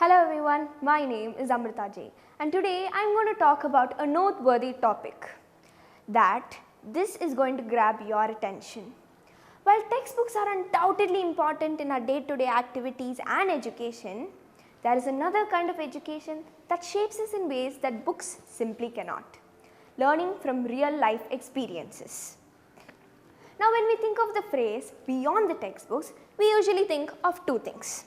Hello everyone, my name is AMRITHA J and today I am going to talk about a noteworthy topic that this is going to grab your attention. While textbooks are undoubtedly important in our day-to-day activities and education, there is another kind of education that shapes us in ways that books simply cannot. Learning from real life experiences. Now when we think of the phrase beyond the textbooks, we usually think of two things.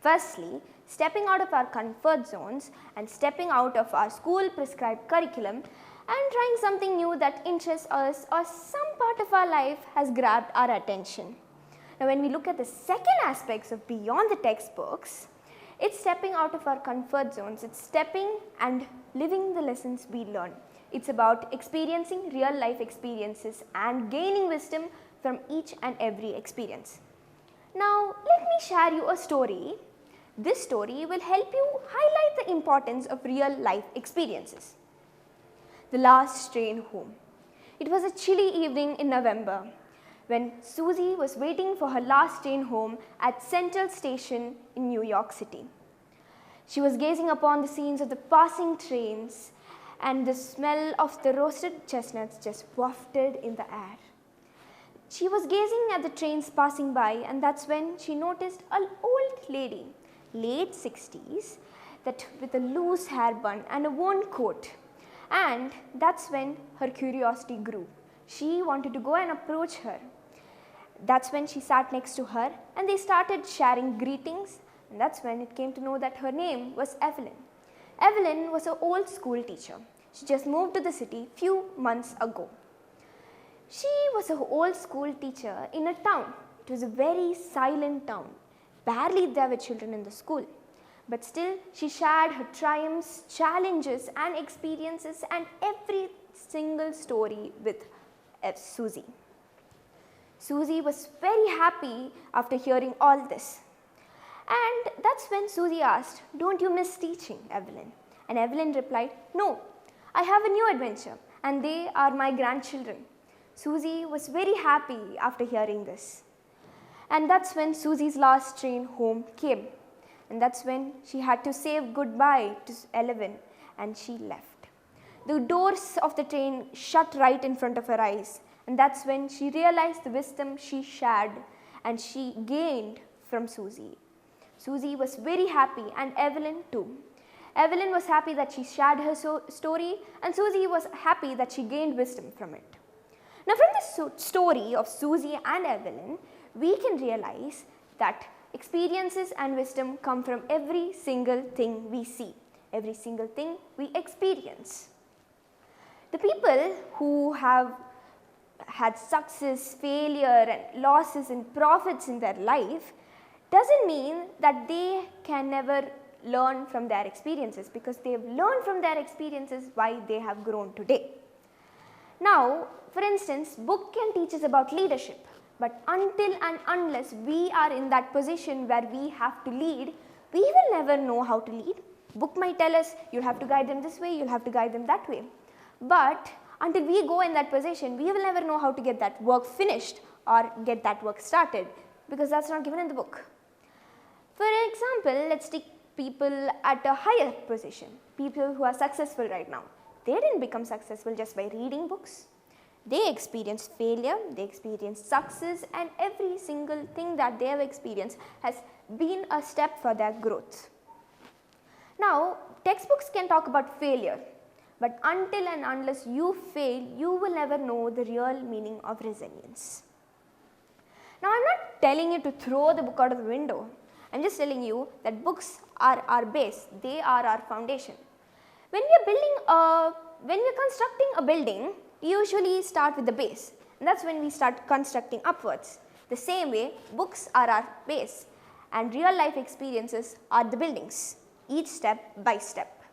Firstly, stepping out of our comfort zones and stepping out of our school prescribed curriculum and trying something new that interests us or some part of our life has grabbed our attention. Now when we look at the second aspects of beyond the textbooks, it's stepping out of our comfort zones, it's stepping and living the lessons we learn. It's about experiencing real life experiences and gaining wisdom from each and every experience. Now let me share you a story. This story will help you highlight the importance of real life experiences. The last train home. It was a chilly evening in November when Susie was waiting for her last train home at Central Station in New York City. She was gazing upon the scenes of the passing trains and the smell of the roasted chestnuts just wafted in the air. She was gazing at the trains passing by, and that's when she noticed an old lady, late 60s, that with a loose hair bun and a worn coat. And that's when her curiosity grew. She wanted to go and approach her. That's when she sat next to her and they started sharing greetings, and that's when it came to know that her name was Evelyn. Evelyn was an old school teacher. She just moved to the city few months ago. She was an old school teacher in a town. It was a very silent town. Barely there were children in the school. But still, she shared her triumphs, challenges and experiences and every single story with Susie. Susie was very happy after hearing all this. And that's when Susie asked, "Don't you miss teaching, Evelyn?" And Evelyn replied, "No, I have a new adventure and they are my grandchildren." Susie was very happy after hearing this. And that's when Susie's last train home came. And that's when she had to say goodbye to Evelyn and she left. The doors of the train shut right in front of her eyes. And that's when she realized the wisdom she shared and she gained from Susie. Susie was very happy and Evelyn too. Evelyn was happy that she shared her story and Susie was happy that she gained wisdom from it. Now from this story of Susie and Evelyn, we can realize that experiences and wisdom come from every single thing we see, every single thing we experience. The people who have had success, failure and losses and profits in their life doesn't mean that they can never learn from their experiences, because they have learned from their experiences why they have grown today. Now, for instance, book can teach us about leadership, but until and unless we are in that position where we have to lead, we will never know how to lead. Book might tell us, you'll have to guide them this way, you'll have to guide them that way. But until we go in that position, we will never know how to get that work finished or get that work started, because that's not given in the book. For example, let's take people at a higher position, people who are successful right now. They didn't become successful just by reading books. They experienced failure, they experienced success, and every single thing that they have experienced has been a step for their growth. Now, textbooks can talk about failure, but until and unless you fail, you will never know the real meaning of resilience. Now, I'm not telling you to throw the book out of the window. I'm just telling you that books are our base, they are our foundation. When we are constructing a building, we usually start with the base, and that's when we start constructing upwards. The same way, books are our base and real life experiences are the buildings, each step by step.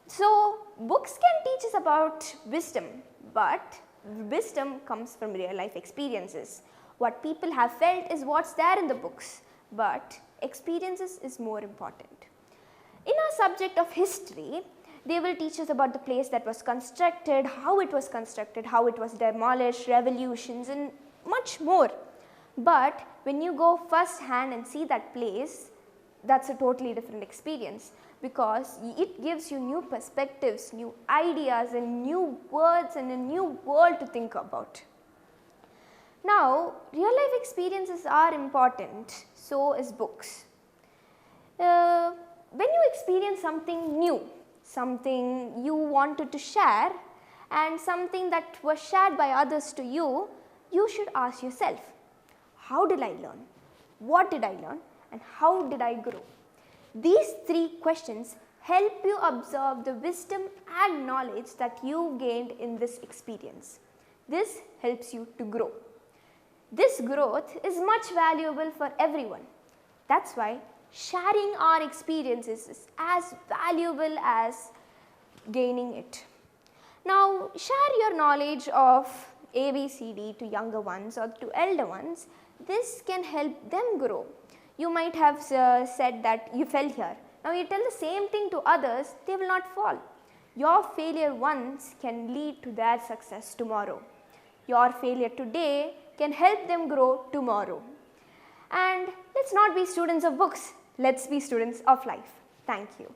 So, books can teach us about wisdom, but wisdom comes from real life experiences. What people have felt is what's there in the books, but experiences is more important. In our subject of history, they will teach us about the place that was constructed, how it was demolished, revolutions and much more. But when you go first hand and see that place, that's a totally different experience, because it gives you new perspectives, new ideas and new words and a new world to think about. Now, real life experiences are important, so is books. When you experience something new, something you wanted to share and something that was shared by others to you, you should ask yourself, how did I learn? What did I learn? And how did I grow? These three questions help you observe the wisdom and knowledge that you gained in this experience. This helps you to grow. This growth is much valuable for everyone. That's why sharing our experiences is as valuable as gaining it. Now, share your knowledge of ABCD to younger ones or to elder ones. This can help them grow. You might have said that you fell here. Now, you tell the same thing to others, they will not fall. Your failure once can lead to their success tomorrow. Your failure today can help them grow tomorrow. And let's not be students of books, let's be students of life. Thank you.